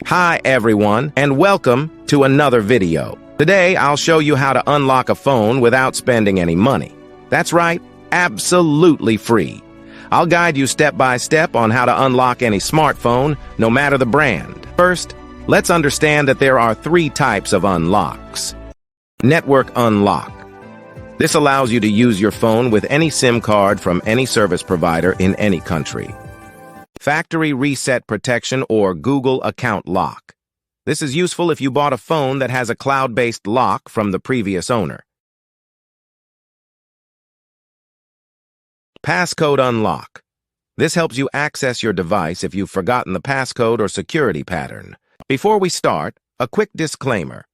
Hi everyone, and welcome to another video. Today I'll show you how to unlock a phone without spending any money. That's right, absolutely free. I'll guide you step by step on how to unlock any smartphone, no matter the brand. First, let's understand that there are three types of unlocks. Network unlock. This allows you to use your phone with any SIM card from any service provider in any country. Factory reset protection or Google account lock. This is useful if you bought a phone that has a cloud-based lock from the previous owner. Passcode unlock. This helps you access your device if you've forgotten the passcode or security pattern. Before we start, a quick disclaimer.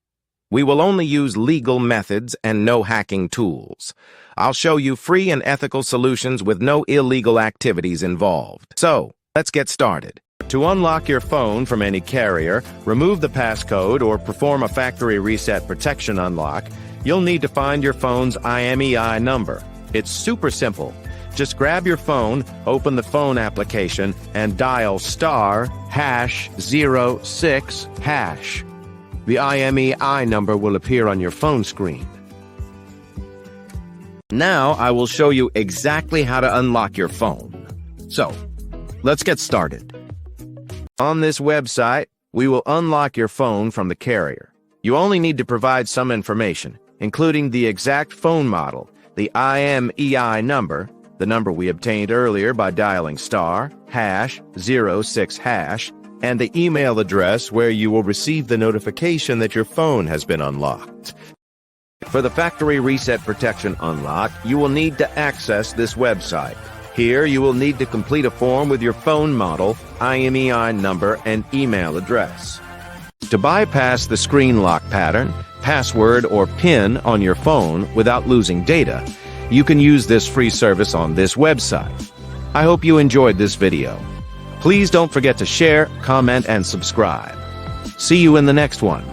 We will only use legal methods and no hacking tools. I'll show you free and ethical solutions with no illegal activities involved. So, let's get started. To unlock your phone from any carrier, remove the passcode, or perform a factory reset protection unlock, you'll need to find your phone's IMEI number. It's super simple. Just grab your phone, open the phone application, and dial *#06#. The IMEI number will appear on your phone screen. Now I will show you exactly how to unlock your phone. So, let's get started. On this website, we will unlock your phone from the carrier. You only need to provide some information, including the exact phone model, the IMEI number, the number we obtained earlier by dialing *#06#, and the email address where you will receive the notification that your phone has been unlocked. For the factory reset protection unlock, you will need to access this website. Here, you will need to complete a form with your phone model, IMEI number, and email address. To bypass the screen lock pattern, password, or PIN on your phone without losing data, you can use this free service on this website. I hope you enjoyed this video. Please don't forget to share, comment, and subscribe. See you in the next one.